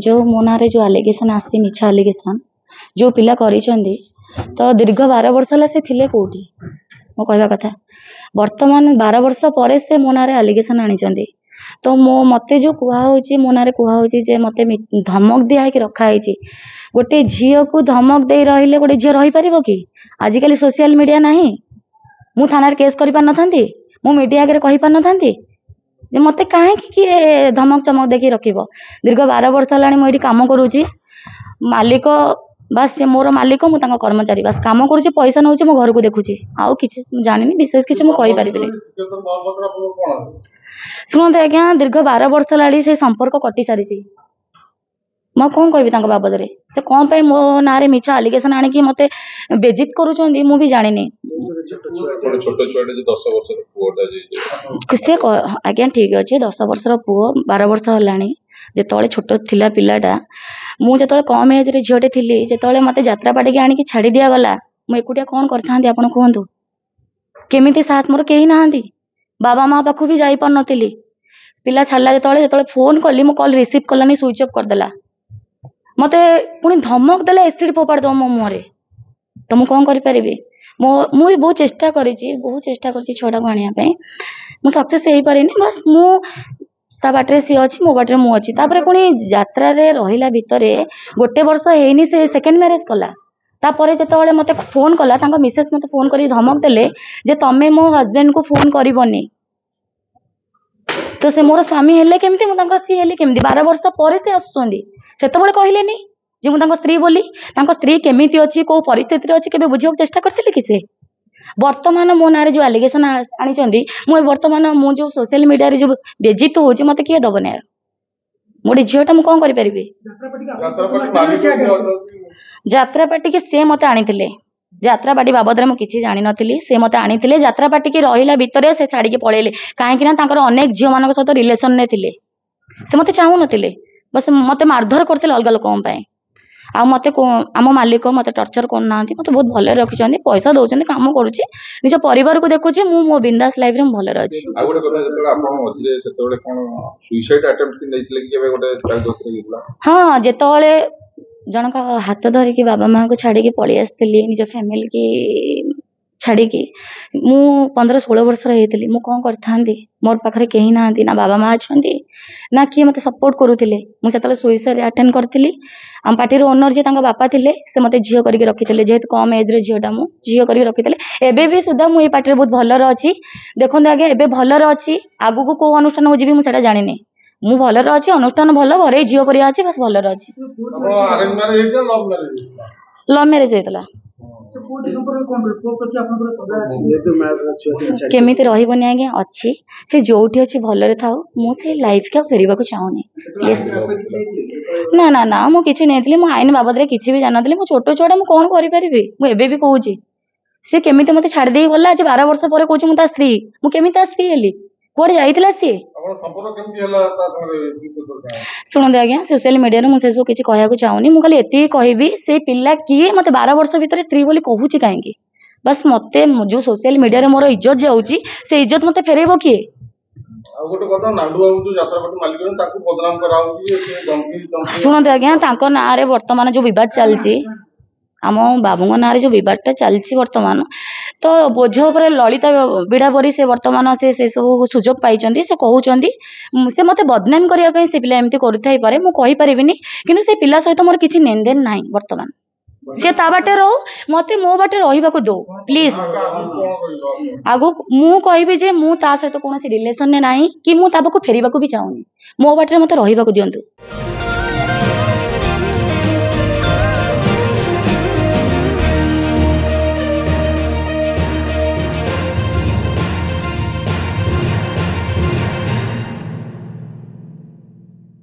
जो मो ना जो आलिगेसन आसी मिछ आलिगेसन जो पिला करिसेंदी तो दीर्घ 12 वर्ष है से थिले कोठी मो कहवा कथा वर्तमान 12 वर्ष पर से मो ना आलिगेसन आनी तो मते जो कहुची मो ना कहुची जे मते धमक दिया कि रखाई गोटे झील को धमक दे रही गोटे झील रही पार कि आजिकल सोशल मीडिया नहीं मु थाना केस कर पार नथांती मु मीडिया आगे कहि पार नथांती जे मते काहे कि धमक चमक देखी रखिबो दीर्घ 12 वर्ष हलाणी मु एठी काम करूची मालिक बस से मोर मालिक मु तांको कर्मचारी बस काम करूची पैसा नउची मो घर को देखुची आउ किछि जानिनी विशेष किछि मु कहि परिबिनी सुनते आज्ञा दीर्घ 12 वर्ष हलाणी से संपर्क कटि सारिची मैं कौन कहबी तांको बाबद रे से कौन पे मो नारे मिछा आलिगेशन आनी कि मते बेजित करूछंदी मु भी जानिनी से आज्ञा ठीक अच्छे 10 वर्षर पुओ 12 वर्ष हलाणी जेतले छोट थिला पिलाटा मु जेतले कम एज रे झियोटे थिली जेतले मते यात्रा पाटी के आनी कि छाडी दिया गला मु एकुटिया कौन करथांदी आपण कहंतु केमिति साथ मोर केही नाहंदी बाबा माँ पाखु भी जाई पार नथिली पिला छाडला जेतले फोन कली मो call receive Kalani switch off कर देला मते पुणी धमक देला एसिड फोपाड़ दो मो मुहरे तो मु कौन करि परिबी मु भी बहुत चेष्टा करी छोटा को आनिया पे मु सक्सेस हेई पारिनी बस मु ता बाटरे सी अछि मो बाटरे मु अछि तापरे पुणी यात्रा रे रहिला भितरे गोटे वर्ष हेइनी से सेकंड मैरिज कला तापरे जेतले मते फोन कला तांको मिसेस मते फोन करी धमक देले जे तमे मो हस्बैंड को फोन करिवनी तो से मोर स्वामी हेले केमती मु तांको स्त्री हेले केमती 12 वर्ष पर से आसुचंदी सेतबेले कहलेनी जे मु तांको स्त्री बोली तांको स्त्री केमिति अछि को परिस्थिति रे अछि केबे बुझियो चेष्टा करथिले कि से वर्तमान मो नारे जो एलिगेशन आनी मु वर्तमान मु जो सोशल मीडिया रे जो बेजित होची मते किए दबने मोडी झियोटा मु कोन करि परिबी यात्रा पार्टी के से मते आनीथिले यात्रा पार्टी बाबद रे मु किछि जानि नथिली से मते आनीथिले यात्रा पार्टी के रहिला भितरे से छाडी के पळेले काहे कि ना तांकर अनेक झियो मानक सहित रिलेशन ने थिले से मते चाहू नथिले बस मते मारधर करथिले अलग लोकन पय आ मते आम मालिक मते टर्चर करना मते बहुत भले रखिछन्ती पैसा दउछन्ती काम करूची निज परिवार को देखुची मु मो बिंदास लाइफ रे भले रहची आ गोटे कथा जतले आपण मझिरे सेतबेले कोन सुसाइड अटेम्प्ट कि नैथिले कि केबे गोटे ट्राई दोस्तर गेला हां जेतबेले जनक हाथ धरि कि बाबा माँ को छाड़ी के पळी आस्थिली निज फैमिली की छाड़ी की मु 15-16 वर्ष रही मु कौन करथांदी मोर पाखरे केही नांती ना बाबा माँ अछंती ना किए मते सपोर्ट करूथिले मु सेतले सुइसाइड अटेंड करथिली हम पार्टी ओनर जे तांका बापा थिले से मते झियो करिके रखिथिले जेहेतु कम एज रे झियोटा मु झियो करिके रखिथिले एबे भी सुधा मु ए पार्टी बहुत भलर अछि देखंतु आगे एबे भलर अछि आगु को को अनुष्ठान हो जिबी मु सेटा जानिनी मु भलर अछि अनुष्ठान भल घरे झियो परिया अछि बस भलर अछि अरेंज मैरिज है लव मैरिज लव मैरिज हेतला केमिति रहिबनी आज्ञा अच्छी से जोठी अच्छी भलरे थाओ मु से लाइफ के फेरिबा को चाहूनी ना ना ना मु किछि नेथिली मु आईन बाबद रे किछि भी जानथली मु छोटो छोटा मु कोन करि परिबी मु एबे भी कहूची से केमिति मते छाड़ देई गला आज 12 वर्ष परे कहूची मु ता स्त्री मु केमिति स्त्री हेली कोड जाइतिला सी अपन संपर्क केमति हला ता संगे सुनदे आज्ञा सोशल मीडिया रे मु सेसो किछि कहया को चाहूनी मु खाली एति कहबी से पिल्ला किए मते 12 वर्ष भीतर स्त्री बोली कहूची काहेकी बस मते जो सोशल मीडिया रे मोर इज्जत जाउची से इज्जत मते फेरेबो किए आ गोटे कथा नांडू बाबू जो यात्रा पार्टी मालिक न ताकू बदनाम कराउची से धमकी सुनदे आज्ञा तांको ना रे वर्तमान जो विवाद चलची आम बाबू ना रे जो विवादटा चलची वर्तमान तो बोझ उपर ललिता बिड़ा परी से वर्तमान से सब सुजोग पाई से कहउचंदी से मते बदनाम करिया पई से पिला एमती करथाई पारे मु कहि परिबिनी किंतु से पिला सहित मोर किछि नेनदेन नाही वर्तमान से ता बाटे रहो मते मो बाटे रहिबा को दो प्लीज आगो मु कहबी जे मु ता सहित कोनोसी रिलेशन ने नाही कि मु ताबा को फेरिबा को भी चाहूनी मो बाटे मते रहिबा को दियंतु।